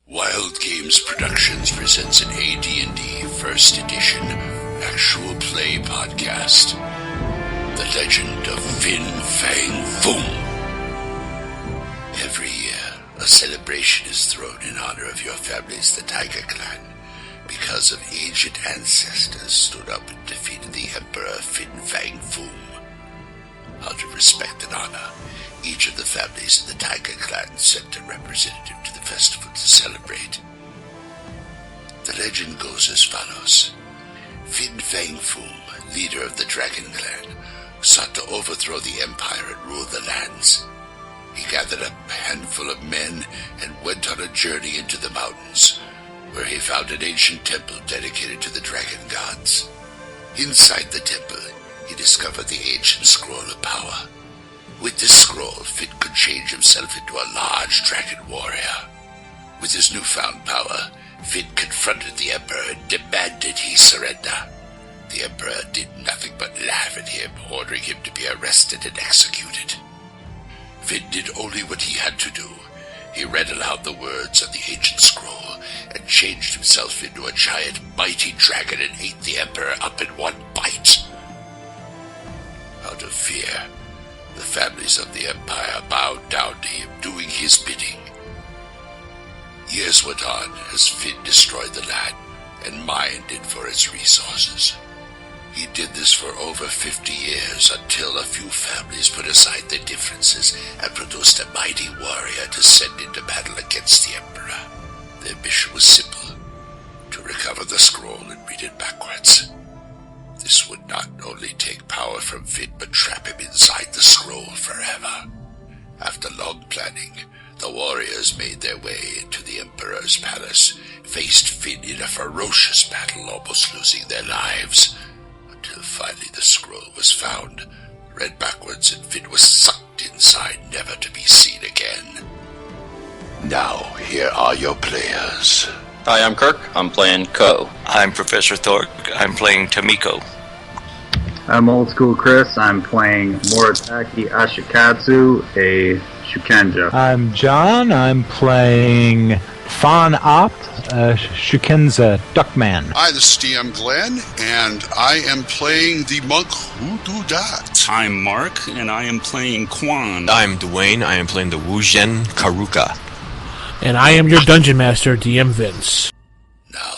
Wild Games Productions presents an AD&D First Edition actual play podcast. The Legend of Fang, Foom. Every year, a celebration is thrown in honor of your families, the Tiger Clan, because of ancient ancestors stood up and defeated the Emperor Fang Foom. Out of respect and honor, each of the families in the Tiger Clan sent a representative to the festival to celebrate. The legend goes as follows. Fang Foom, leader of the Dragon Clan, sought to overthrow the Empire and rule the lands. He gathered a handful of men and went on a journey into the mountains, where he found an ancient temple dedicated to the dragon gods. Inside the temple, he discovered the ancient scroll of power. With this scroll, Finn could change himself into a large dragon warrior. With his newfound power, Finn confronted the Emperor and demanded he surrender. The Emperor did nothing but laugh at him, ordering him to be arrested and executed. Finn did only what he had to do. He read aloud the words of the ancient scroll and changed himself into a giant, mighty dragon and ate the Emperor up in one bite. Out of fear, the families of the Empire bowed down to him, doing his bidding. Years went on as Finn destroyed the land and mined it for its resources. He did this for over 50 years until a few families put aside their differences and produced a mighty warrior to send into battle against the Emperor. Their mission was simple: to recover the scroll and read it backwards. This would not only take power from Finn, but trap him inside the scroll forever. After long planning, the warriors made their way into the Emperor's palace, faced Finn in a ferocious battle, almost losing their lives, until finally the scroll was found, read backwards, and Finn was sucked inside, never to be seen again. Now, here are your players. Hi, I'm Kirk. I'm playing Ko. I'm Professor Thork. I'm playing Tamiko. I'm Old School Chris. I'm playing Moritaki Ashikatsu, a Shukenja. I'm John. I'm playing Fang Op, a Shukenza Duckman. Hi, this is DM Glenn, and I am playing the monk Who Do Dat. I'm Mark, and I am playing Quan. I'm Dwayne. I am playing the Wuzhen Karuka. And I am your Dungeon Master, DM Vince. Now,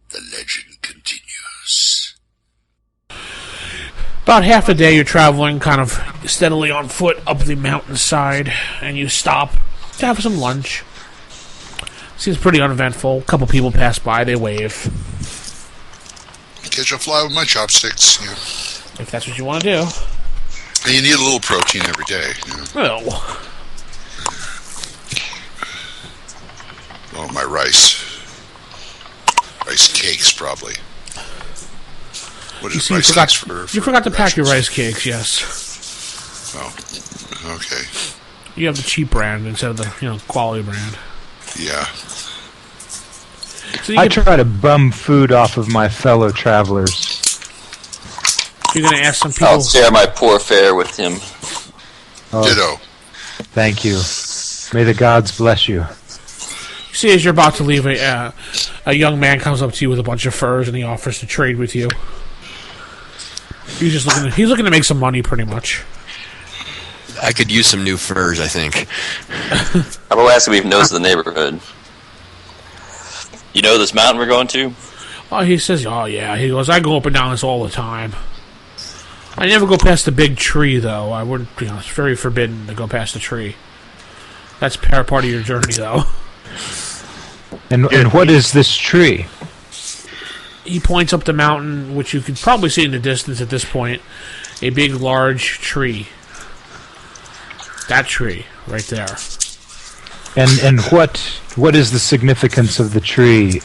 the legend continues. About half a day you're traveling kind of steadily on foot up the mountainside, and you stop to have some lunch. Seems pretty uneventful. A couple people pass by, they wave. Catch a fly with my chopsticks. Yeah. If that's what you want to do. And you need a little protein every day. Well. Oh, my rice. Rice cakes, probably. What is rice cakes for? You forgot to pack your rice cakes, yes. Oh, okay. You have the cheap brand instead of the, quality brand. Yeah. So I try to bum food off of my fellow travelers. You're going to ask some people... I'll share my poor fare with him. Oh, ditto. Thank you. May the gods bless you. You see, as you're about to leave, a young man comes up to you with a bunch of furs, and he offers to trade with you. He's looking to make some money, pretty much. I could use some new furs, I think. I'm going to ask him if he knows the neighborhood. You know this mountain we're going to? Oh, he says, oh, yeah. He goes, I go up and down this all the time. I never go past the big tree, though. I wouldn't, it's very forbidden to go past the tree. That's part of your journey, though. And what is this tree? He points up the mountain, which you can probably see in the distance at this point. A big, large tree. That tree, right there. And what is the significance of the tree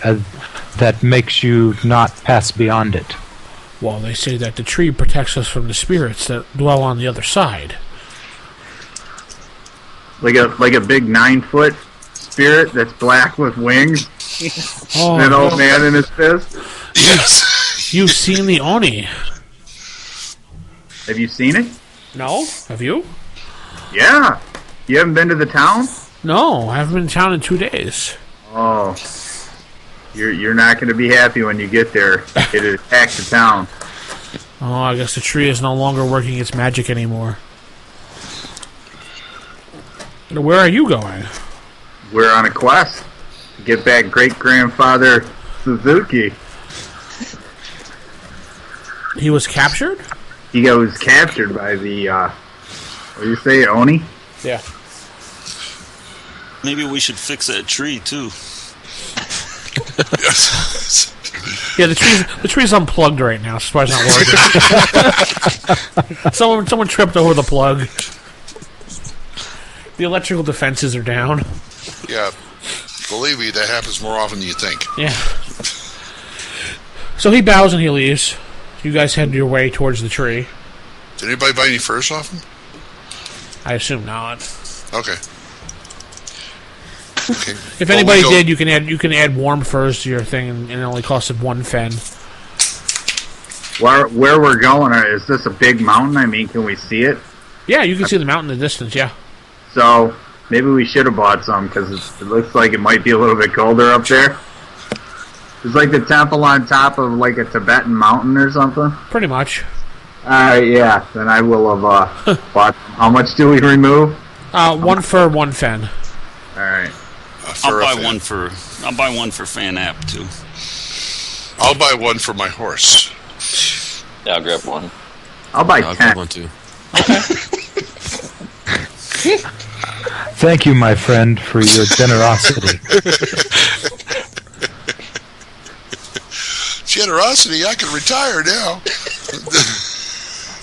that makes you not pass beyond it? Well, they say that the tree protects us from the spirits that dwell on the other side. Like a big 9-foot spirit that's black with wings. Oh, and an old man in his fist. Yes. You've seen the Oni. Have you seen it? No? Have you? Yeah. You haven't been to the town? No, I haven't been in town in 2 days. Oh, you're not going to be happy when you get there. It attacks the town. Oh, I guess the tree is no longer working its magic anymore. Where are you going? We're on a quest to get back great-grandfather Suzuki. He was captured? He was captured by the, what do you say, Oni? Yeah. Maybe we should fix that tree too. Yeah, the tree's unplugged right now. So it's not working. Someone tripped over the plug. The electrical defenses are down. Yeah, believe me, that happens more often than you think. Yeah. So he bows and he leaves. You guys head your way towards the tree. Did anybody buy any furs off him? I assume not. Okay. Okay. If anybody did, you can add warm furs to your thing, and it only costed 1 fen. Where we're going, is this a big mountain? I mean, can we see it? Yeah, you can see the mountain in the distance, yeah. So, maybe we should have bought some, because it looks like it might be a little bit colder up there. It's like the temple on top of, like, a Tibetan mountain or something? Pretty much. Yeah, then I will have bought some. How much do we remove? 1 fur, 1 fen. Alright. I'll buy one for Fan App too. I'll buy one for my horse. Yeah, I'll grab one. I'll buy I'll 10. grab one too. Thank you, my friend, for your generosity. Generosity, I can retire now.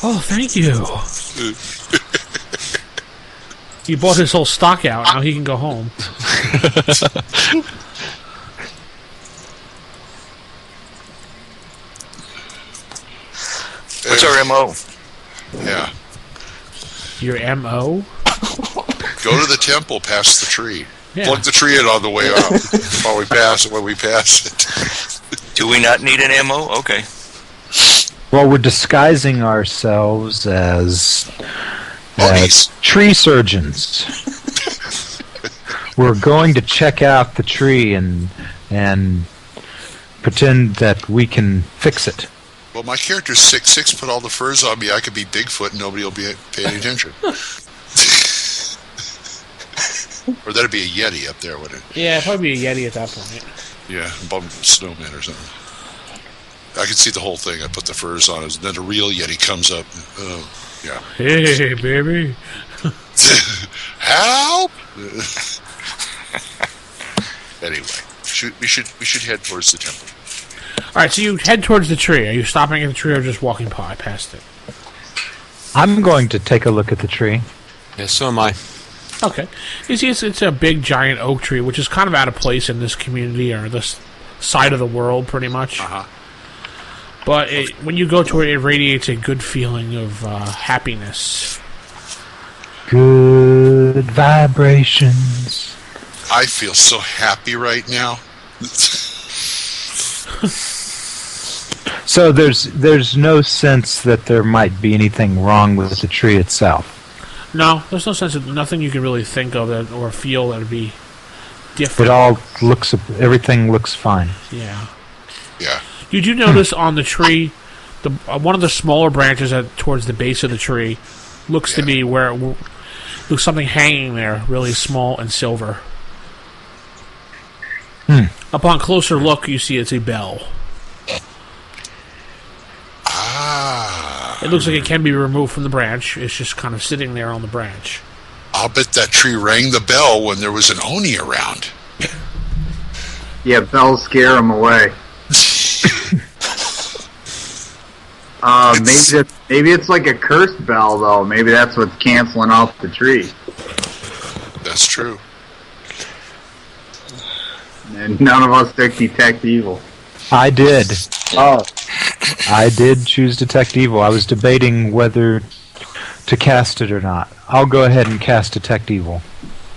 Oh, thank you. He bought his whole stock out. Now he can go home. What's our MO? Yeah. Your M.O.? Go to the temple past the tree. Yeah. Plug the tree in on the way up while we pass it when we pass it. Do we not need an MO? Okay. Well, we're disguising ourselves as Monkeys. tree surgeons. We're going to check out the tree and pretend that we can fix it. Well, my character's 6'6", put all the furs on me, I could be Bigfoot and nobody will be paying attention. Or that'd be a Yeti up there, wouldn't it? Yeah, probably be a Yeti at that point. Yeah, bum snowman or something. I could see the whole thing. I put the furs on, and then a real Yeti comes up. Oh, yeah. Hey, baby. Help! Anyway, we should head towards the temple. Alright, so you head towards the tree. Are you stopping at the tree or just walking past it? I'm going to take a look at the tree. Yeah, so am I. Okay. You see, it's a big, giant oak tree, which is kind of out of place in this community or this side of the world, pretty much. Uh-huh. But when you go to it, it radiates a good feeling of happiness. Good vibrations. I feel so happy right now. So there's no sense that there might be anything wrong with the tree itself. No, there's no sense of nothing you can really think of that or feel that would be different. Everything looks fine. Yeah. Yeah. You do notice on the tree, one of the smaller branches towards the base of the tree looks to be where there's something hanging there, really small and silver. Upon closer look, you see it's a bell. Ah. It looks like it can be removed from the branch. It's just kind of sitting there on the branch. I'll bet that tree rang the bell when there was an Oni around. Yeah, bells scare them away. Maybe it's like a cursed bell, though. Maybe that's what's canceling out the tree. That's true. And none of us detect evil. I did. Oh. I did choose Detect Evil. I was debating whether to cast it or not. I'll go ahead and cast Detect Evil.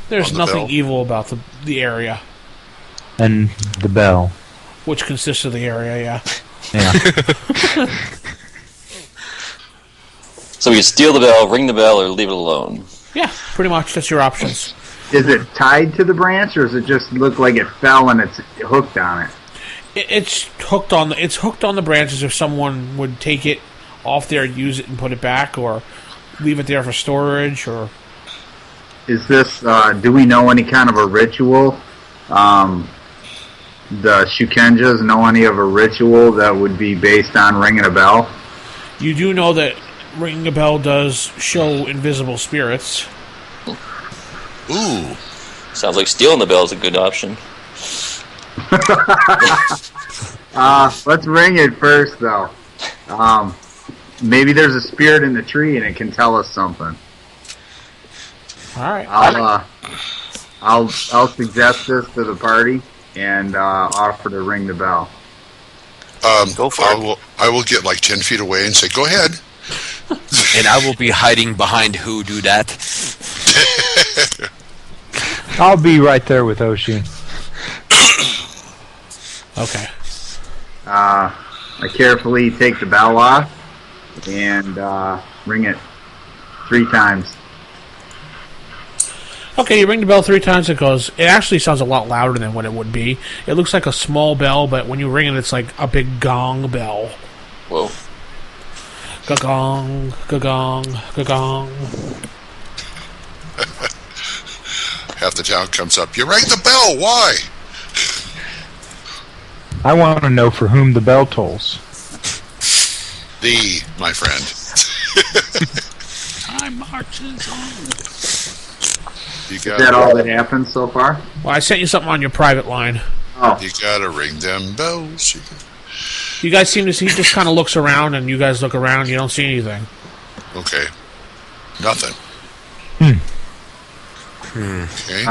There's On the nothing bell? evil about the area, And the bell. which consists of the area, yeah. Yeah. So we can steal the bell, ring the bell, or leave it alone. Yeah, pretty much. That's your options. Is it tied to the branch, or does it just look like it fell and it's hooked on it? It's hooked on the branches. If someone would take it off there, use it, and put it back, or leave it there for storage, or Is this? Do we know any kind of a ritual? The Shukenjas know any of a ritual that would be based on ringing a bell? you do know that ringing a bell does show invisible spirits. Ooh. Sounds like stealing the bell is a good option. Let's ring it first, though. Maybe there's a spirit in the tree and it can tell us something. All right. I'll suggest this to the party and offer to ring the bell. Go for it. I will get like 10 feet away and say, "Go ahead." And I will be hiding behind who do that. I'll be right there with Oshi. Okay. I carefully take the bell off and ring it 3 times. Okay, you ring the bell 3 times. It actually sounds a lot louder than what it would be. It looks like a small bell, but when you ring it, it's like a big gong bell. Whoa. Ga-gong, ga-gong, ga-gong. Half the town comes up. You rang the bell. Why? I want to know for whom the bell tolls. Thee, my friend. Time marches on. You Is that all that happened so far? Well, I sent you something on your private line. Oh, You gotta ring them bells. You guys seem to see, he just kind of looks around, and you guys look around, you don't see anything. Okay. Nothing. Okay.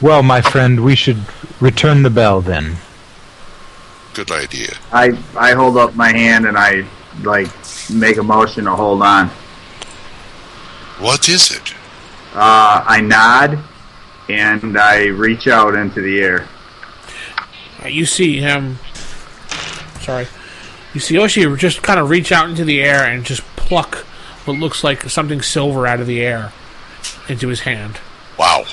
Well, my friend, we should return the bell then. Good idea. I hold up my hand and I make a motion to hold on. What is it? I nod and I reach out into the air. You see him... Sorry. You see Oshi just kind of reach out into the air and just pluck what looks like something silver out of the air into his hand. Wow.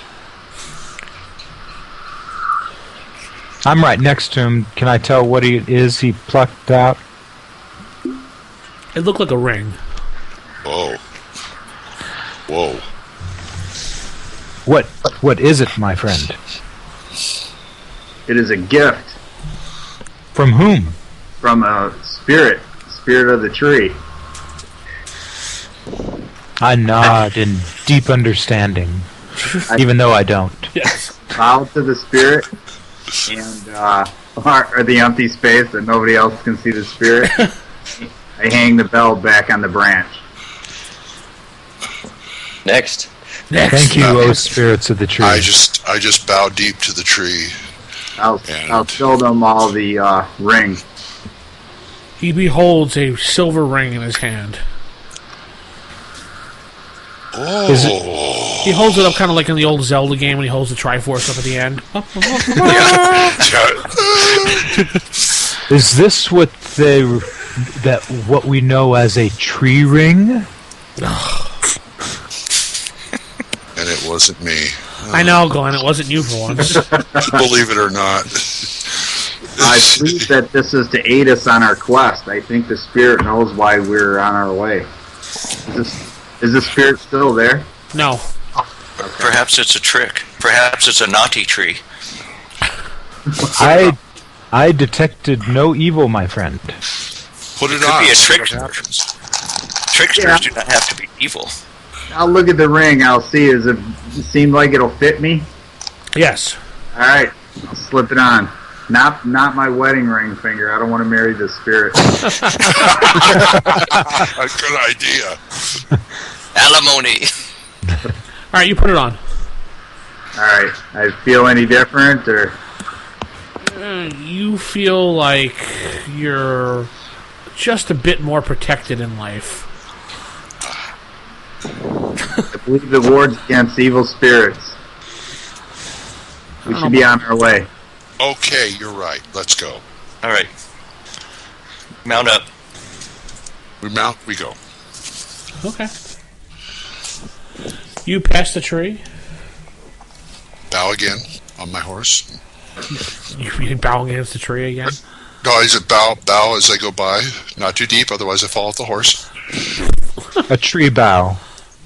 I'm right next to him. Can I tell what he plucked out? It looked like a ring. Whoa. Whoa. What is it, my friend? It is a gift From whom? from a spirit of the tree. I nod in deep understanding, even though I don't. Yes. Bow to the spirit and or the empty space that nobody else can see the spirit. I hang the bell back on the branch. Next. Thank you, O spirits of the tree. I just bow deep to the tree. I'll show them all the ring. He beholds a silver ring in his hand. Oh. Is He holds it up kind of like in the old Zelda game when he holds the Triforce up at the end. Is this what we know as a tree ring? And it wasn't me. I know, Glenn, it wasn't you for once. Believe it or not. I believe that this is to aid us on our quest. I think the spirit knows why we're on our way. Is the spirit still there? No. Perhaps it's a trick. Perhaps it's a naughty tree. I detected no evil, my friend. Put it Could on. be a see what trickster. happens. Tricksters do not have to be evil. I'll look at the ring. I'll see. Does it seem like it'll fit me? Yes. All right. I'll slip it on. Not my wedding ring finger. I don't want to marry the spirit. A good idea. Alimony. All right, you put it on. All right. I feel any different or? You feel like you're just a bit more protected in life. I believe it wards against evil spirits. We should be on our way. Okay, you're right. Let's go. All right. Mount up. We mount, we go. Okay. You pass the tree. Bow again on my horse. You bow against the tree again. No, I said bow as I go by. Not too deep, otherwise I fall off the horse. A tree bow.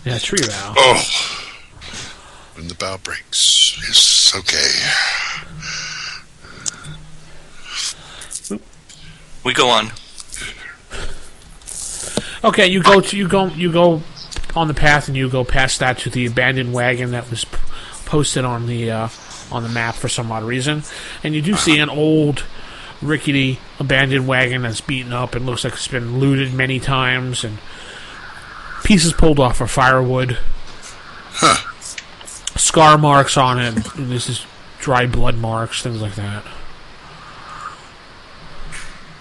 Yeah, tree bow. Oh. When the bow breaks. Yes, okay. We go on. Okay, you go on the path, and you go past that to the abandoned wagon that was posted on the map for some odd reason, and you do see an old, rickety, abandoned wagon that's beaten up and looks like it's been looted many times, and pieces pulled off for firewood. Huh. Scar marks on it. This is dry blood marks, things like that.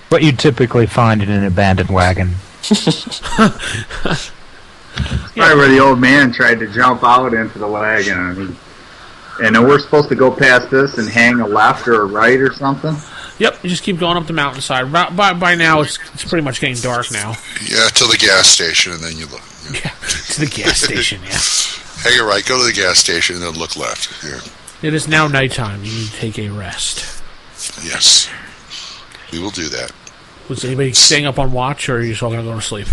What you typically find in an abandoned wagon. Probably where the old man tried to jump out into the wagon. And then we're supposed to go past this and hang a left or a right or something? Yep, you just keep going up the mountainside. By now, it's pretty much getting dark now. Yeah, to the gas station, and then you look. Yeah, to the gas station, yeah. Hang a right, go to the gas station, and then look left. Yeah. It is now nighttime. You need to take a rest. Yes. We will do that. Was anybody staying up on watch, or are you just all going to go to sleep?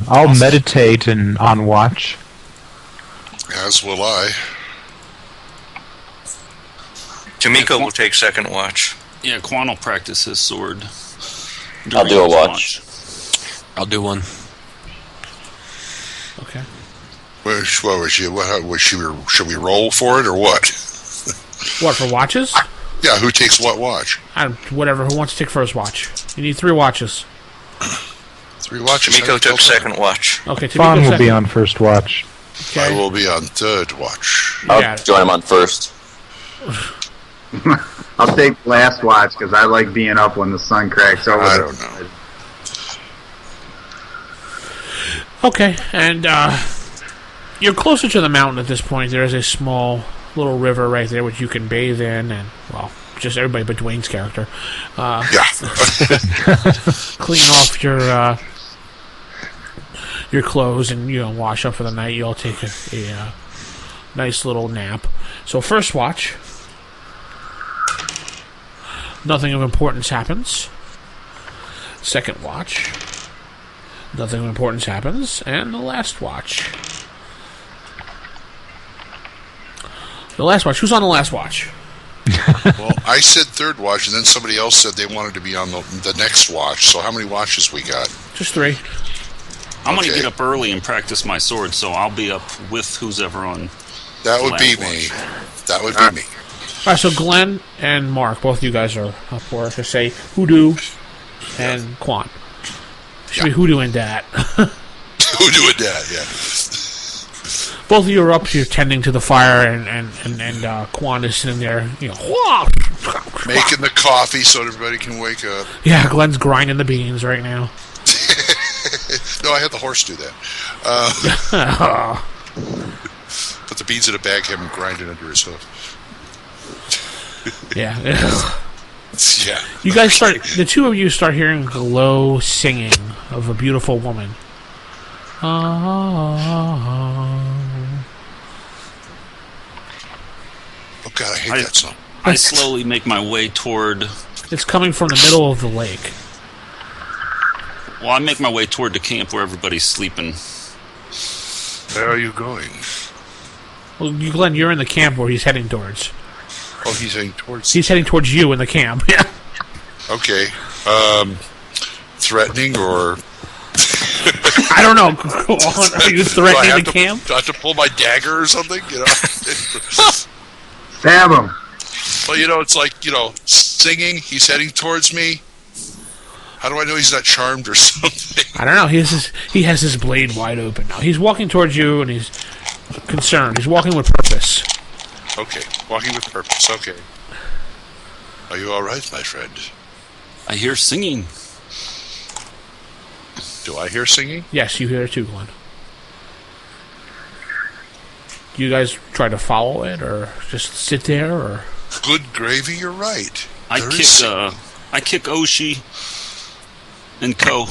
I'll meditate and on watch. As will I. Jamiko will take second watch. Yeah, Quan will practice his sword. I'll do a watch. I'll do one. Okay. Should we roll for it or what? What, for watches? Yeah, who takes what watch? Whatever, who wants to take first watch? You need 3 watches. 3 watches. Jamiko took second watch. Okay, Fang Tamiko will be second. on first watch. Okay. I will be on third watch. I'll join him on first. I'll take last watch because I like being up when the sun cracks over. I don't know. Okay, and you're closer to the mountain at this point. There is a small little river right there which you can bathe in, and, well, just everybody but Dwayne's character. Yeah. Clean off your clothes and, wash up for the night. You all take a nice little nap. So first watch, nothing of importance happens. Second watch, nothing of importance happens. And the last watch. The last watch. Who's on the last watch? Well, I said third watch, and then somebody else said they wanted to be on the next watch. So how many watches we got? Just 3. I'm going to Okay. get up early and practice my sword, so I'll be up with who's ever on. That would be Last me. watch. That would be me. Alright, so Glenn and Mark, both of you guys are up for it. To say Hoodoo and Quan. Should be Hoodoo and Dat. Who doing that? Yeah. Both of you are up here tending to the fire, and Quan is sitting there, whoa! Making the coffee so everybody can wake up. Yeah, Glenn's grinding the beans right now. No, I had the horse do that. Put the beans in a bag, have him grind it under his hoof. Yeah. Yeah. You guys the 2 of you start hearing the low singing of a beautiful woman. Oh God, I hate that song. I slowly make my way toward. It's coming from the middle of the lake. Well, I make my way toward the camp where everybody's sleeping. Where are you going? Well, Glenn, you're in the camp where he's heading towards. Oh, he's heading towards. He's heading towards you in the camp. Yeah. Okay. Threatening or? I don't know. Go on. Are you Do I threatening have the camp? Do I have to pull my dagger or something? Stab him. Well, it's like singing. He's heading towards me. How do I know he's not charmed or something? I don't know. He has his blade wide open now. He's walking towards you, and he's concerned. He's walking with purpose. Okay, walking with purpose. Okay. Are you all right, my friend? I hear singing. Do I hear singing? Yes, you hear it too, Glenn. Do you guys try to follow it, or just sit there, or? Good gravy, you're right. I kick Oshi and Co.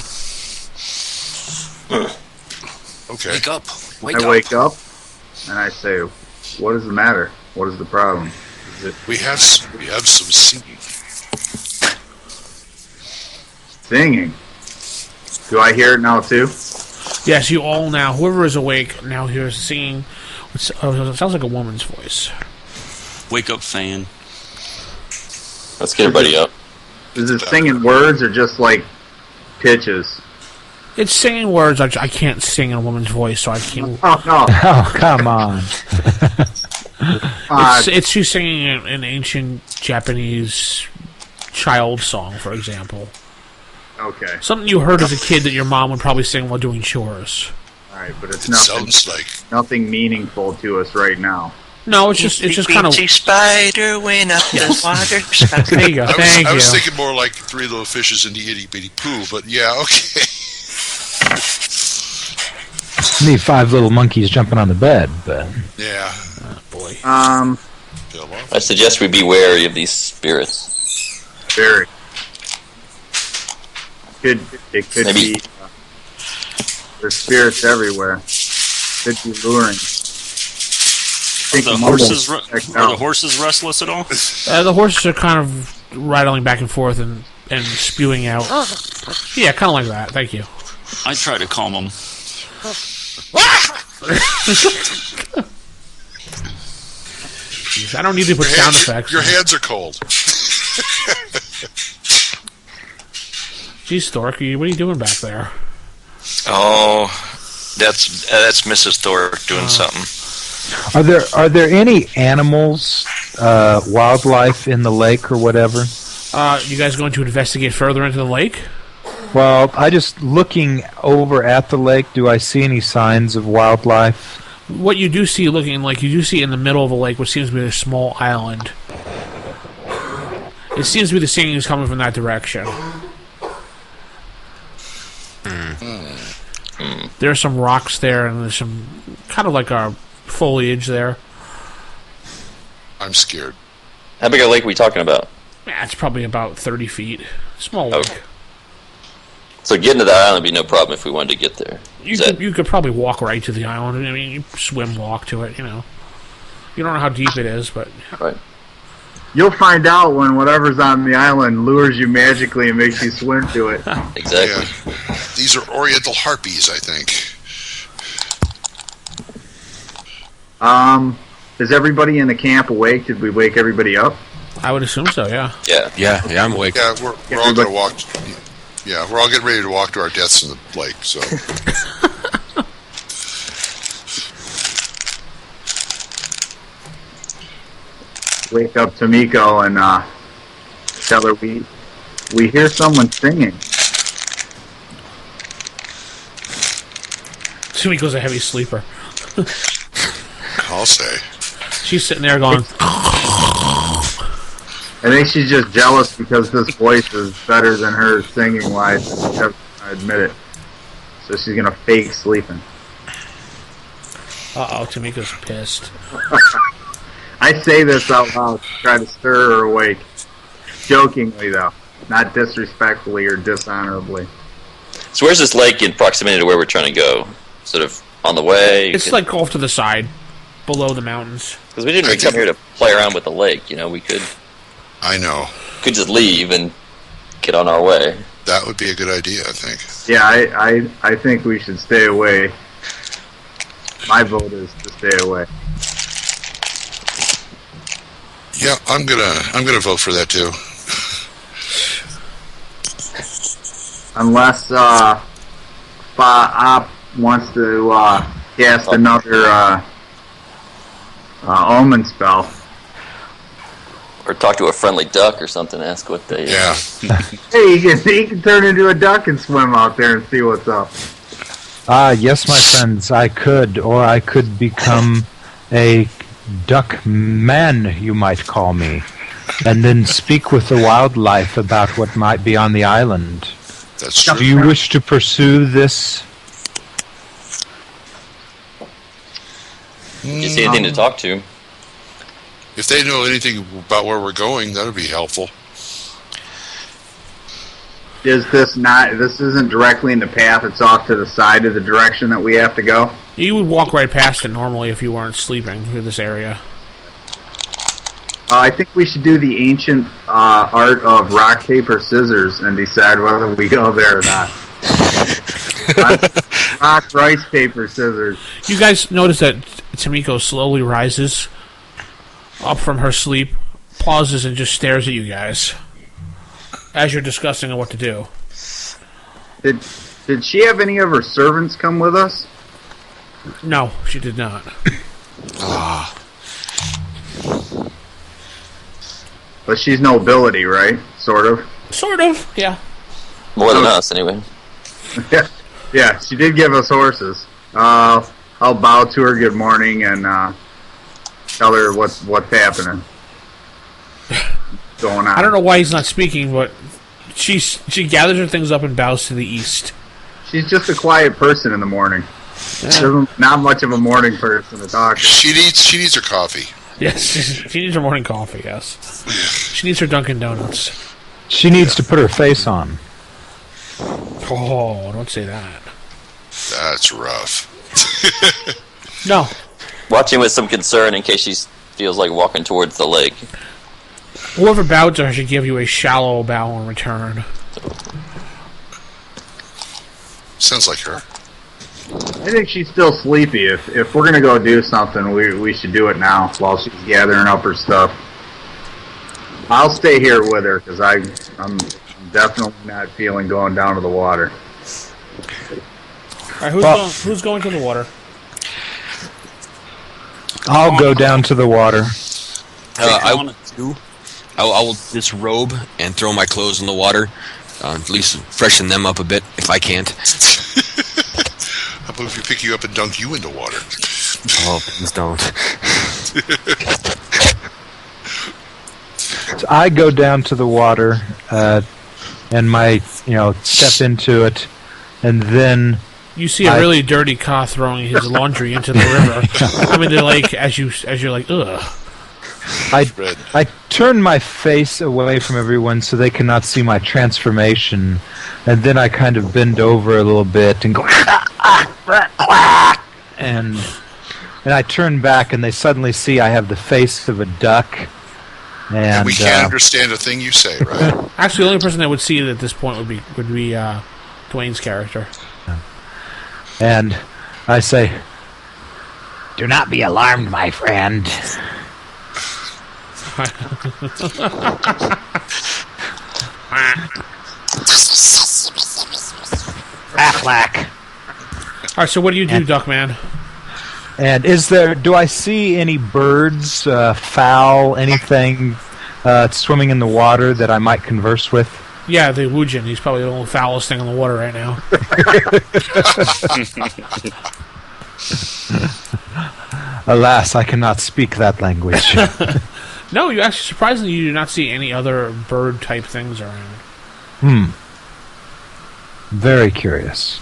Okay. Wake up. I wake up and I say, "What is the matter? What is the problem?" We have some singing. Singing. Do I hear it now too? Yes, you all now. Whoever is awake now hears singing. It sounds like a woman's voice. Wake up, Fan. Let's get everybody up. Is it singing words or just like pitches? It's singing words. I can't sing in a woman's voice, so I can't. Oh no! Oh, come on. She's singing an ancient Japanese child song, for example. Okay. Something you heard as a kid that your mom would probably sing while doing chores. All right, but it's It sounds like nothing meaningful to us right now. No, it's just kind of. Spider went up the water. There you go. Thank you. I was thinking more like Three Little Fishes in the Itty Bitty Pooh, but yeah, okay. Need 5 little monkeys jumping on the bed, but Yeah. Oh, boy. I suggest we be wary of these spirits. Very. It could Maybe. be. There's spirits everywhere. Could be luring. Are the horses restless at all? The horses are kind of rattling back and forth and spewing out. Yeah, kind of like that. Thank you. I try to calm them. Jeez, I don't need to put sound effects. Your hands are cold. Jeez, Thork, what are you doing back there? Oh, that's Mrs. Thorpe doing something. Are there any animals, wildlife in the lake or whatever? You guys going to investigate further into the lake? Well, I just looking over at the lake. Do I see any signs of wildlife? What you do see looking like, you do see in the middle of the lake what seems to be a small island. It seems to be the singing is coming from that direction. There are some rocks there, and there's some kind of like a foliage there. I'm scared. How big a lake are we talking about? Yeah, it's probably about 30 feet. Small lake. Okay. So getting to the island would be no problem if we wanted to get there. You could probably walk right to the island. I mean, you swim, walk to it, you know. You don't know how deep it is, but... Right. You'll find out when whatever's on the island lures you magically and makes you swim to it. Exactly. Yeah. These are Oriental harpies, I think. Is everybody in the camp awake? Did we wake everybody up? I would assume so, yeah. Yeah, I'm awake. Yeah, we're all going to walk. Yeah, we're all getting ready to walk to our deaths in the lake. So. Wake up Tomiko and tell her we hear someone singing. Sumiko's a heavy sleeper. I'll say. She's sitting there going... I think she's just jealous because this voice is better than her singing wise. She doesn't admit it. So she's gonna fake sleeping. Uh-oh, Tomiko's pissed. I say this out loud to try to stir her awake. Jokingly, though. Not disrespectfully or dishonorably. So where's this lake in proximity to where we're trying to go? Sort of on the way? It's like off to the side, below the mountains. Because we didn't really come here to play around with the lake, you know, we could could just leave and get on our way. That would be a good idea, I think. Yeah, I think we should stay away. My vote is to stay away. Yeah, I'm gonna vote for that too. Unless Op wants to cast another omen spell. Or talk to a friendly duck or something, ask what they... Yeah. Hey, he can turn into a duck and swim out there and see what's up. Yes, my friends, I could, or I could become a duck man, you might call me, and then speak with the wildlife about what might be on the island. That's true. Do you wish to pursue this? Do you see anything to talk to? If they know anything about where we're going, that would be helpful. Is this not? This isn't directly in the path. It's off to the side of the direction that we have to go. You would walk right past it normally if you weren't sleeping through this area. I think we should do the ancient art of rock, paper, scissors and decide whether we go there or not. Rock, rice, paper, scissors. You guys notice that Tamiko slowly rises up from her sleep, pauses, and just stares at you guys as you're discussing what to do. Did she have any of her servants come with us? No, she did not. But she's nobility, right? Sort of. Sort of, yeah. More than us, anyway. Yeah, she did give us horses. I'll bow to her good morning and tell her what's happening. Going on. I don't know why he's not speaking, but she gathers her things up and bows to the east. She's just a quiet person in the morning. Not much of a morning person to talk to. She needs her coffee. Yes, she needs her morning coffee, yes. She needs her Dunkin' Donuts. She needs to put her face on. Oh, don't say that. That's rough. No. Watching with some concern in case she feels like walking towards the lake. Whoever bowed to her should give you a shallow bow in return. Sounds like her. I think she's still sleepy. If we're gonna go do something, we should do it now while she's gathering up her stuff. I'll stay here with her because I'm definitely not feeling going down to the water. All right, who's going to the water? I'll go down to the water. I will disrobe and throw my clothes in the water. At least freshen them up a bit if I can't. How about if we pick you up and dunk you into water? Oh, please don't. So I go down to the water, and step into it, and then You see a really dirty Ka throwing his laundry into the river. I mean, the lake as you're like, ugh. I turn my face away from everyone so they cannot see my transformation, and then I kind of bend over a little bit and go, and I turn back, and they suddenly see I have the face of a duck. And we can't understand a thing you say, right? Actually, the only person that would see it at this point would be Dwayne's character. And I say, "Do not be alarmed, my friend. Affleck." All right, so what do you do, Duckman? And do I see any birds, fowl, anything swimming in the water that I might converse with? Yeah, the Woojin. He's probably the only foulest thing in the water right now. Alas, I cannot speak that language. No, you actually, surprisingly, you do not see any other bird-type things around. Very curious.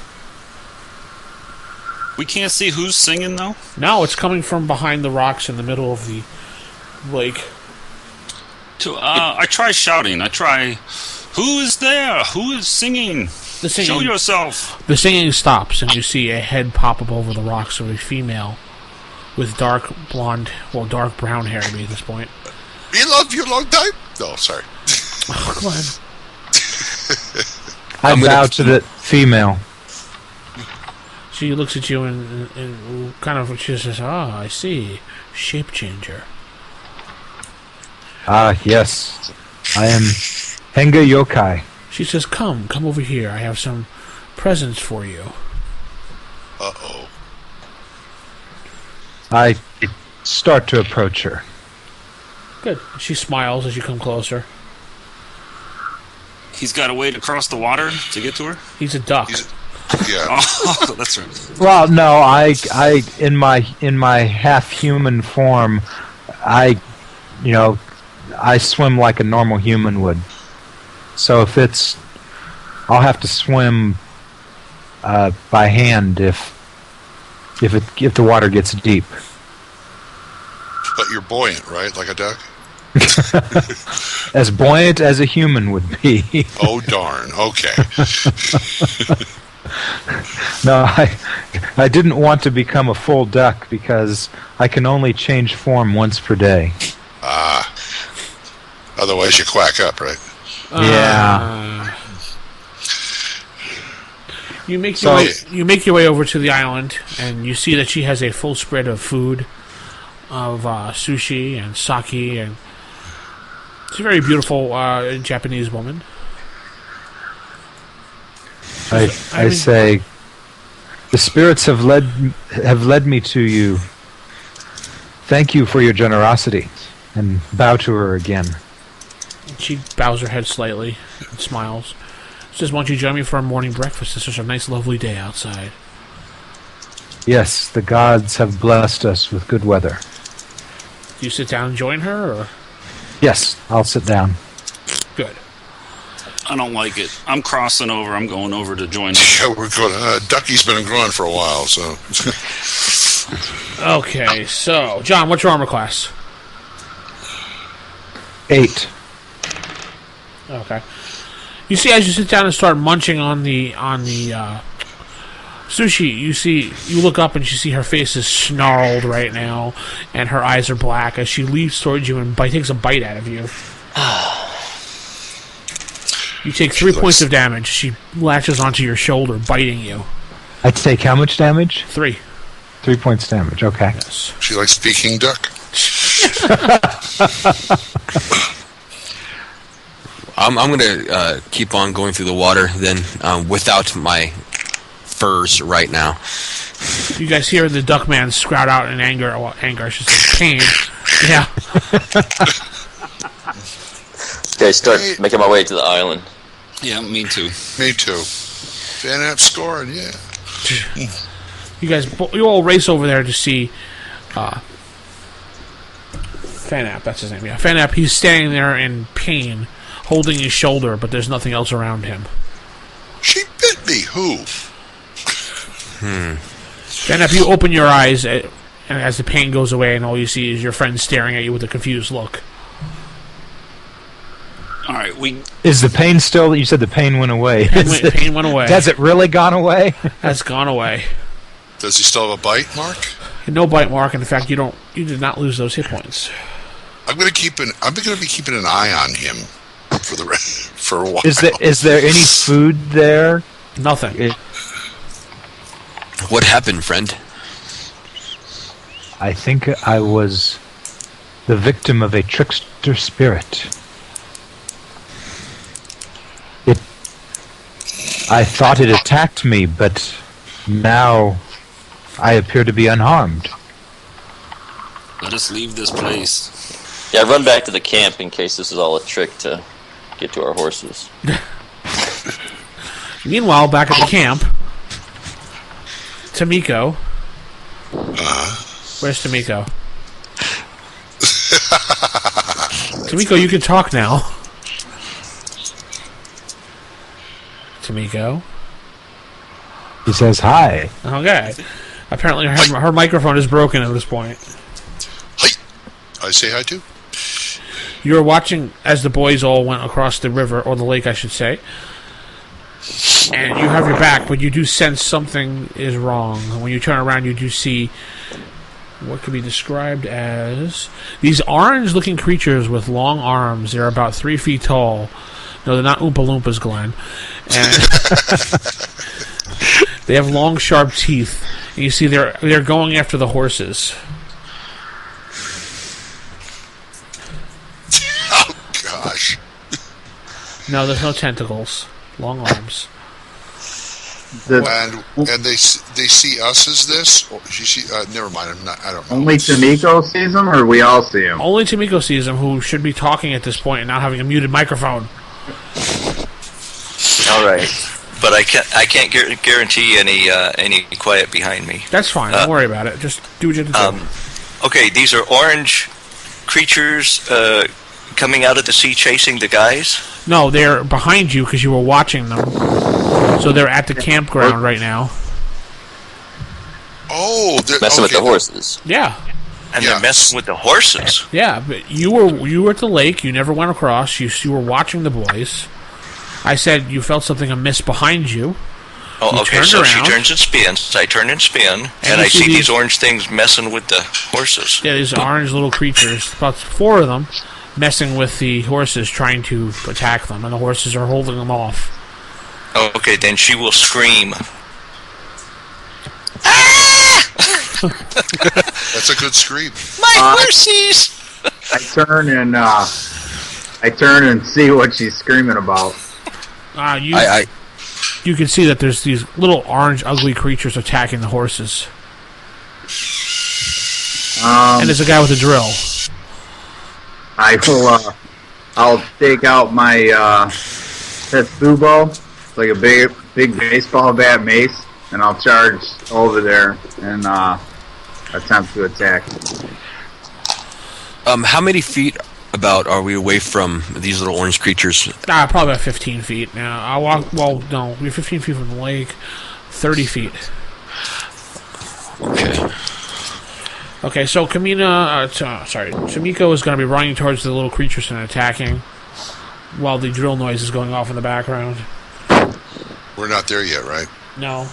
We can't see who's singing, though? No, it's coming from behind the rocks in the middle of the lake. I try shouting. I try, who is there? Who is singing? The singing, show yourself. The singing stops, and you see a head pop up over the rocks of a female with dark brown hair to me at this point. We love you a long time. No, sorry. Oh, go ahead. I bow to the female. She looks at you and kind of, she says, "Ah, I see. Shape changer." Ah, yes. I am Henga Yokai. She says, come over here. I have some presents for you. Uh-oh. I start to approach her. Good. She smiles as you come closer. He's got to wade across the water to get to her? He's a duck. Yeah. Oh, that's right. Well, no, I in my half-human form, I swim like a normal human would. So I'll have to swim by hand if the water gets deep. But you're buoyant, right? Like a duck? As buoyant as a human would be. Oh, darn. Okay. No, I didn't want to become a full duck because I can only change form once per day. Otherwise you quack up, right? Yeah. You make your way over to the island, and you see that she has a full spread of food, of sushi and sake, and she's a very beautiful Japanese woman. I say, the spirits have led me to you. Thank you for your generosity, and bow to her again. She bows her head slightly and smiles. She says, "Why don't you join me for our morning breakfast? It's such a nice, lovely day outside." Yes, the gods have blessed us with good weather. Do you sit down and join her, or? Yes, I'll sit down. Good. I don't like it. I'm crossing over. I'm going over to join. Yeah, we're going. Ducky's been gone for a while, so. Okay, so John, what's your armor class? 8. Okay. You see, as you sit down and start munching on the sushi, you look up and you see her face is snarled right now, and her eyes are black as she leaps towards you and takes a bite out of you. You take 3 points of damage. She latches onto your shoulder, biting you. I take how much damage? 3. 3 points damage, okay. Yes. She likes Peking duck. I'm going to keep on going through the water then without my furs right now. You guys hear the duck man sprout out in anger. Well, anger, I should say pain. Yeah. Okay, start making my way to the island. Yeah, me too. Me too. Van App scoring, yeah. You all race over there to see Fanap, that's his name, yeah. Fanap, he's standing there in pain, holding his shoulder, but there's nothing else around him. She bit me. Who? Fanap, you open your eyes, and as the pain goes away, and all you see is your friend staring at you with a confused look. All right, Is the pain still? You said the pain went away. Pain went away. Has it really gone away? Has gone away. Does he still have a bite mark? No bite mark. In fact, you did not lose those hit points. I'm going to be keeping an eye on him for a while. Is there any food there? Nothing. What happened, friend? I think I was the victim of a trickster spirit. I thought it attacked me, but now I appear to be unharmed. let us leave this place. Yeah, run back to the camp in case this is all a trick to get to our horses. Meanwhile, back at the camp, Tamiko. Where's Tamiko? Tamiko, you can talk now. Tamiko. He says hi. Okay. Apparently her microphone is broken at this point. Hi. I say hi too. You're watching as the boys all went across the river, or the lake, I should say. And you have your back, but you do sense something is wrong. When you turn around, you do see what could be described as these orange-looking creatures with long arms. They're about 3 feet tall. No, they're not Oompa Loompas, Glenn. And they have long, sharp teeth. And you see they're going after the horses. Oh gosh. No, there's no tentacles. Long arms. And they see us as this? Or never mind. I don't know. Only Tamiko sees him, or we all see him? Only Tamiko sees him, who should be talking at this point and not having a muted microphone. All right, but I can't guarantee any quiet behind me. That's fine. Don't worry about it. Just do what you have to do. Okay, these are orange creatures coming out of the sea chasing the guys. No, they're behind you because you were watching them. So they're at the campground right now. Oh, Messing with the horses. Yeah. And they're messing with the horses. Yeah, but you were at the lake. You never went across. You were watching the boys. I said you felt something amiss behind you. Oh, okay, so she turns and spins. I turn and spin, and I see these orange things messing with the horses. Yeah, these orange little creatures, about 4 of them, messing with the horses, trying to attack them, and the horses are holding them off. Oh, okay, then she will scream. That's a good scream. My horses! I turn and see what she's screaming about. You can see that there's these little orange, ugly creatures attacking the horses. And there's a guy with a drill. I'll take out my Tetsubo. It's like a big baseball bat mace, and I'll charge over there and attempt to attack. How many feet about are we away from these little orange creatures? Probably about 15 feet. Now, I walk. Well, no, we're 15 feet from the lake. 30 feet. Okay. Okay, so Tamiko is going to be running towards the little creatures and attacking, while the drill noise is going off in the background. We're not there yet, right? No.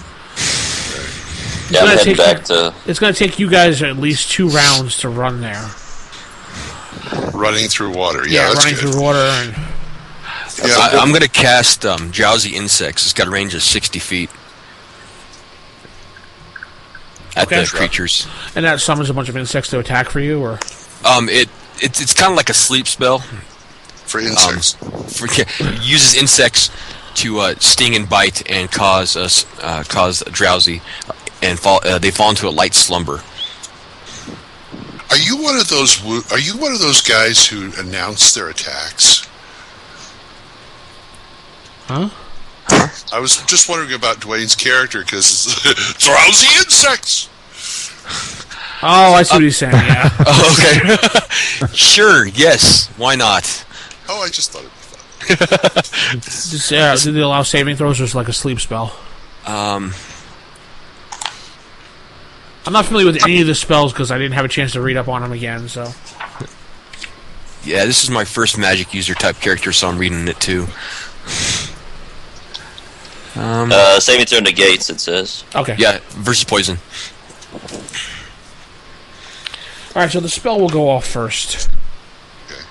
Yeah, I'm heading back to... It's going to take you guys at least 2 rounds to run there. Running through water, yeah, that's running good. through water. And I'm going to cast Drowsy Insects. It's got a range of 60 feet. At the creatures. And that summons a bunch of insects to attack for you, or? It's kind of like a sleep spell. For insects. Uses insects to sting and bite and cause drowsy, and they fall into a light slumber. Are you one of those guys who announce their attacks? Huh? I was just wondering about Dwayne's character because drowsy insects. Oh, I see what he's saying. Yeah. Okay. Sure. Yes. Why not? Oh, I just thought it'd be fun. Do they allow saving throws, or is it like a sleep spell? I'm not familiar with any of the spells because I didn't have a chance to read up on them again. So. Yeah, this is my first magic user type character, so I'm reading it too. Saving throw negates, it says. Okay. Yeah, versus poison. Alright, so the spell will go off first. Okay.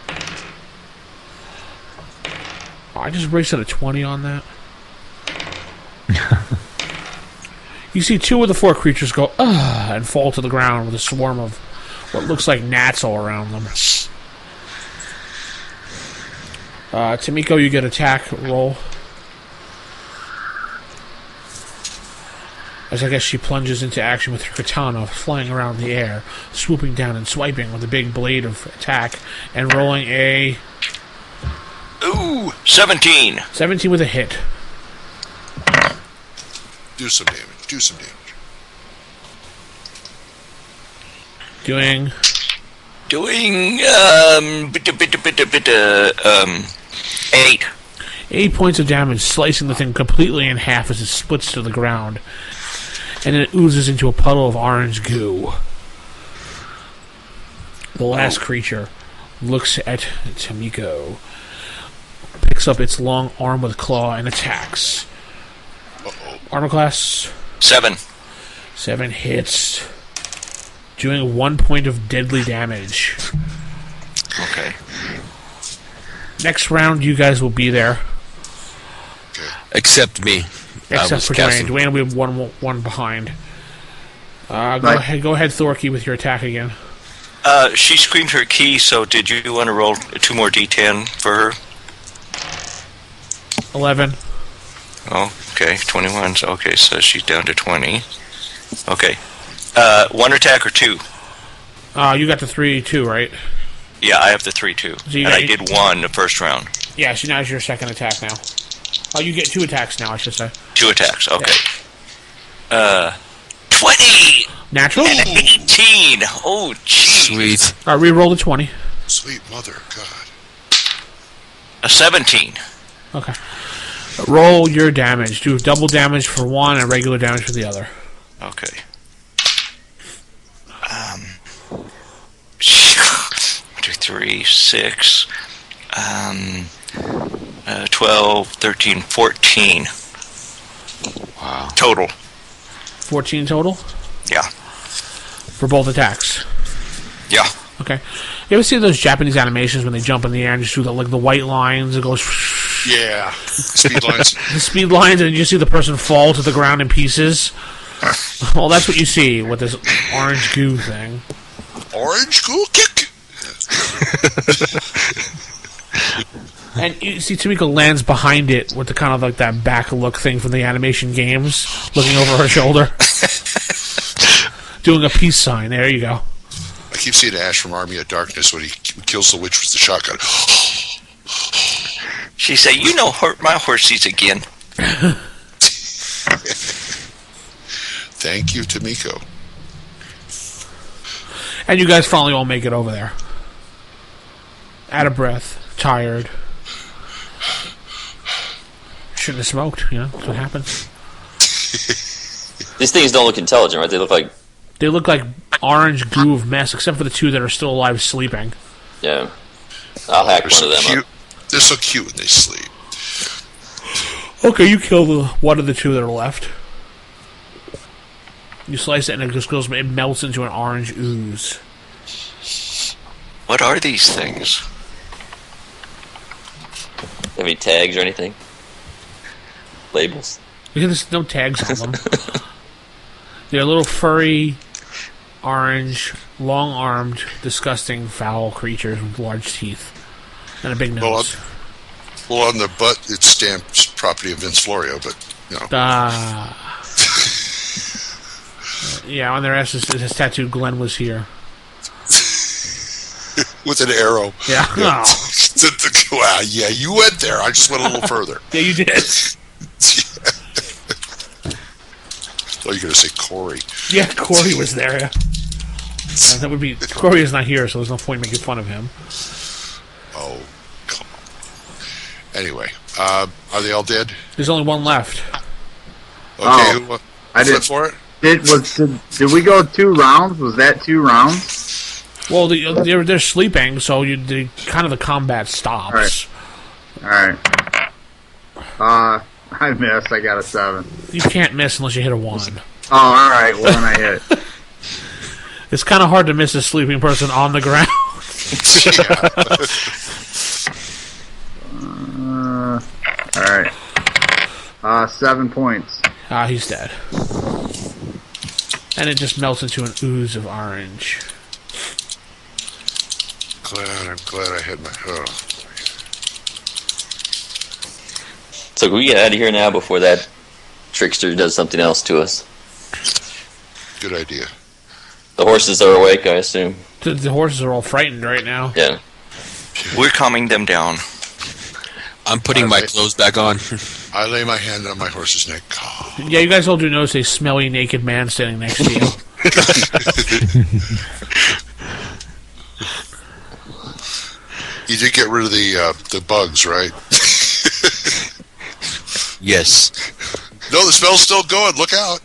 Oh, I just raised it a 20 on that. You see 2 of the 4 creatures go, and fall to the ground with a swarm of what looks like gnats all around them. Tamiko, you get attack roll. As I guess she plunges into action with her katana, flying around the air, swooping down and swiping with a big blade of attack, and rolling a... Ooh, 17. 17 with a hit. Do some damage. Doing 8. 8 points of damage, slicing the thing completely in half as it splits to the ground. And then it oozes into a puddle of orange goo. The last creature looks at Tamiko, picks up its long arm with a claw, and attacks. Armor class? 7. 7 hits, doing 1 point of deadly damage. Okay. Next round, you guys will be there. Okay. Except me. Except for Dwayne. Dwayne will be one behind. Go ahead, Thorky, with your attack again. She screamed her key, so did you want to roll 2 more d10 for her? 11. Oh, okay, 21. Okay, so she's down to 20. Okay. 1 attack or 2? You got the 3 too, right? Yeah, I have the 3 too. So and I did 1 the first round. Yeah, so now it's your second attack now. Oh, you get 2 attacks now, I should say. 2 attacks, okay. Yeah. 20! Natural? And 18! Oh, jeez. Sweet. Alright, re-roll the 20. Sweet mother, God. A 17. Okay. Roll your damage. Do double damage for one and regular damage for the other. Okay. 3, 6, 12, 13, 14. Wow. Total. 14 total? Yeah. For both attacks? Yeah. Okay. You ever see those Japanese animations when they jump in the air and just do the white lines? It goes... Yeah. Speed lines. The speed lines, and you see the person fall to the ground in pieces. Well, that's what you see with this orange goo thing. Orange goo kick. And you see Tamiko lands behind it with the kind of like that back look thing from the animation games, looking over her shoulder. Doing a peace sign. There you go. I keep seeing Ash from Army of Darkness when he kills the witch with the shotgun. She say, "You know, hurt my horsies again." Thank you, Tamiko. And you guys finally all make it over there. Out of breath, tired. Shouldn't have smoked, that's what happens. These things don't look intelligent, right? They look like orange goo of mess, except for the two that are still alive sleeping. Yeah. I'll hack one of them up. They're so cute when they sleep. Okay, you kill the one of the two that are left. You slice it and it melts into an orange ooze. What are these things? Have any tags or anything? Labels? There's no tags on them. They're little furry, orange, long-armed, disgusting, foul creatures with large teeth and a big nose. Well, on the butt, it's stamped property of Vince Florio, but, yeah, on their asses it has tattooed Glenn was here. With an arrow. Yeah. Wow, yeah, you went there. I just went a little further. Yeah, you did. I thought you were going to say Corey. Yeah, Corey was there. Yeah. That would be... Corey is not here, so there's no point in making fun of him. Oh, come on. Anyway, are they all dead? There's only one left. Okay, who flip for it? Did we go 2 rounds? Was that 2 rounds? Well, they're sleeping, so kind of the combat stops. All right. I missed. I got a 7. You can't miss unless you hit a 1. Oh, all right. Well, then I hit. It's kind of hard to miss a sleeping person on the ground. All right. 7 points. He's dead. And it just melts into an ooze of orange. I'm glad I had my... So can we get out of here now before that trickster does something else to us? Good idea. The horses are awake, I assume. The horses are all frightened right now. Yeah. We're calming them down. I'm putting my clothes back on. I lay my hand on my horse's neck. Yeah, you guys all do notice a smelly naked man standing next to you. You did get rid of the bugs, right? Yes. No, the smell's still going. Look out.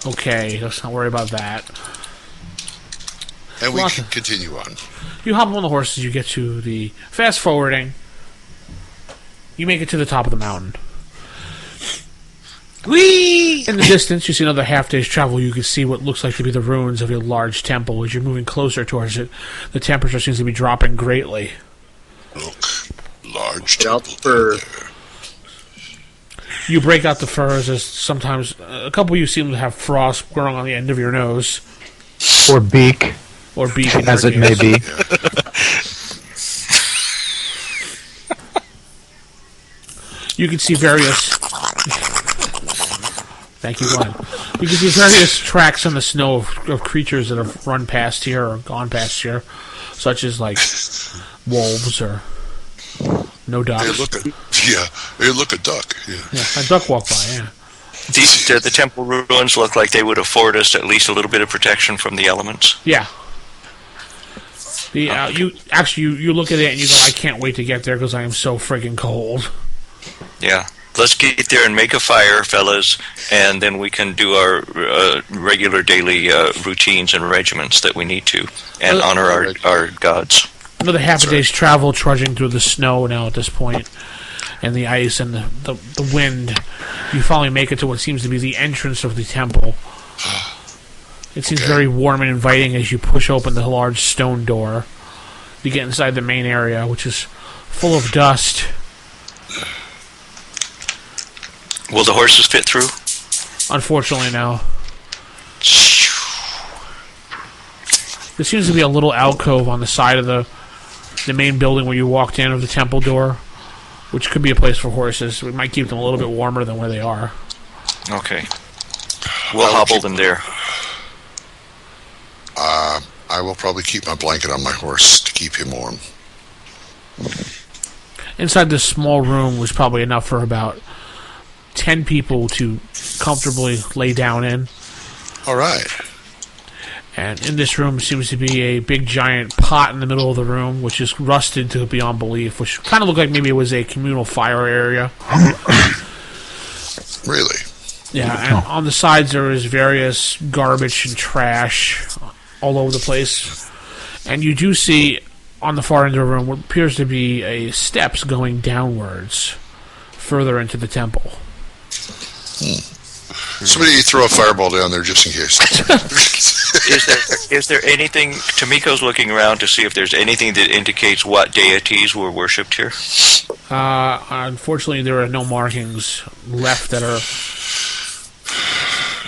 Okay, let's not worry about that. And we can continue on. You hop on the horses, you get to the... Fast forwarding. You make it to the top of the mountain. Whee! In the distance, you see another half day's travel. You can see what looks like to be the ruins of a large temple. As you're moving closer towards it, the temperature seems to be dropping greatly. Look, large temple there. You break out the furs as sometimes... a couple of you seem to have frost growing on the end of your nose. Or beak. Or beak. As it may be. You can see various... Thank you, Glenn. You can see various tracks in the snow of creatures that have run past here or gone past here, such as, like, wolves or no ducks. Hey, look, a duck. Yeah, a duck walked by, yeah. The temple ruins look like they would afford us at least a little bit of protection from the elements. Yeah. You look at it and you go, I can't wait to get there because I am so friggin' cold. Yeah. let's get there and make a fire, fellas, and then we can do our regular daily routines and regiments that we need to, and honor our gods. Another half a day's travel trudging through the snow now at this point, and the ice and the wind. You finally make it to what seems to be the entrance of the temple. It seems very warm and inviting as you push open the large stone door. You get inside the main area, which is full of dust. Will the horses fit through? Unfortunately, no. There seems to be a little alcove on the side of the main building where you walked in of the temple door, which could be a place for horses. We might keep them a little bit warmer than where they are. Okay. We'll hobble them there. I will probably keep my blanket on my horse to keep him warm. Inside this small room was probably enough for about 10 people to comfortably lay down in. All right. And in this room seems to be a big giant pot in the middle of the room, which is rusted to beyond belief, which kind of looked like maybe it was a communal fire area. Really? Yeah, and on the sides there is various garbage and trash all over the place. And you do see on the far end of the room what appears to be a steps going downwards further into the temple. Somebody throw a fireball down there just in case. Is there anything? Tomiko's looking around to see if there's anything that indicates what deities were worshipped here. Unfortunately, there are no markings left that are.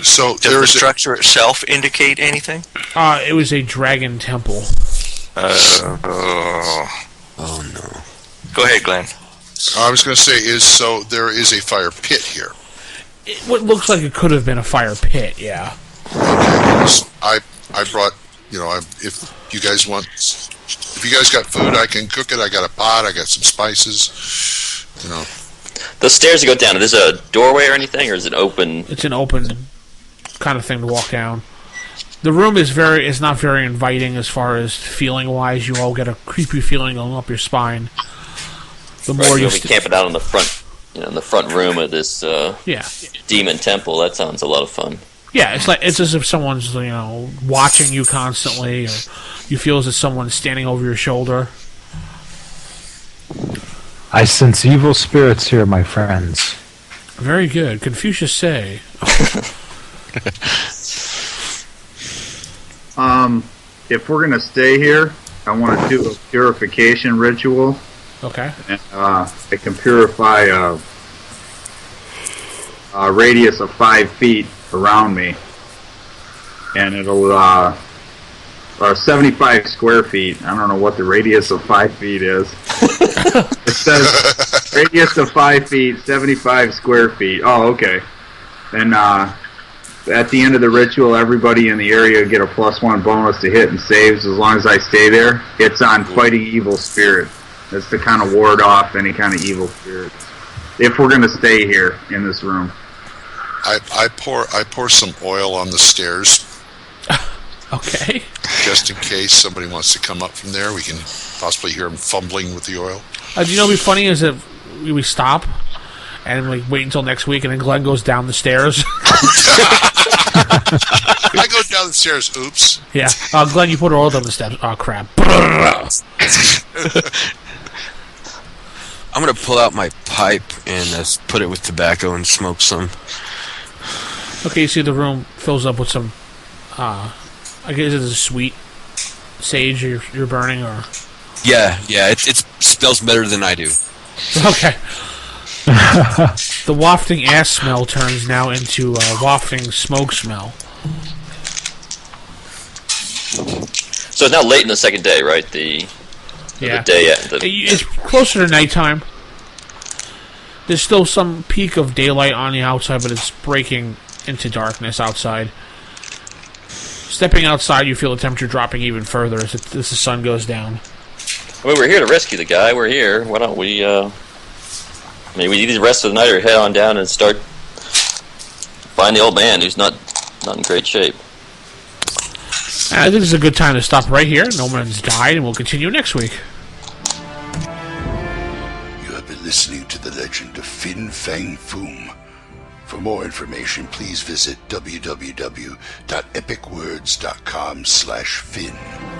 So does the structure itself indicate anything? It was a dragon temple. Oh no! Go ahead, Glenn. I was going to say there is a fire pit here. What looks like it could have been a fire pit, yeah. I brought, if you guys got food, I can cook it. I got a pot. I got some spices. The stairs that go down. Is there a doorway or anything, or is it open? It's an open kind of thing to walk down. The room is not very inviting as far as feeling wise. You all get a creepy feeling going up your spine. The more you'll be camping out on the front. In the front room of this demon temple. That sounds a lot of fun. Yeah, it's as if someone's watching you constantly, or you feel as if someone's standing over your shoulder. I sense evil spirits here, my friends. Very good. Confucius say. If we're gonna stay here, I want to do a purification ritual. Okay. And, it can purify a radius of 5 feet around me, and it'll 75 square feet. I don't know what the radius of 5 feet is. It says radius of 5 feet, 75 square feet. Oh, okay. And at the end of the ritual, everybody in the area get a +1 bonus to hit and saves as long as I stay there. It's on fighting evil spirits. It's to kind of ward off any kind of evil spirits. If we're going to stay here in this room. I pour some oil on the stairs. Okay. Just in case somebody wants to come up from there, we can possibly hear them fumbling with the oil. Do you know what'd be funny is if we stop and we wait until next week and then Glenn goes down the stairs. I go down the stairs, oops. Yeah. Glenn, you put oil down the steps. Oh, crap. I'm going to pull out my pipe and put it with tobacco and smoke some. Okay, you see the room fills up with some, I guess it's a sweet sage you're burning, or... Yeah, it smells better than I do. Okay. The wafting ass smell turns now into a wafting smoke smell. So it's now late in the second day, right? The day. It's closer to nighttime. There's still some peak of daylight on the outside, but it's breaking into darkness outside. Stepping outside, you feel the temperature dropping even further as the sun goes down. Well, we're here to rescue the guy. We're here. Why don't we, we either rest for the night or head on down and start find the old man who's not in great shape. I think this is a good time to stop right here. No one's died, and we'll continue next week. You have been listening to the legend of Fin Fang Foom. For more information, please visit www.epicwords.com/Fin.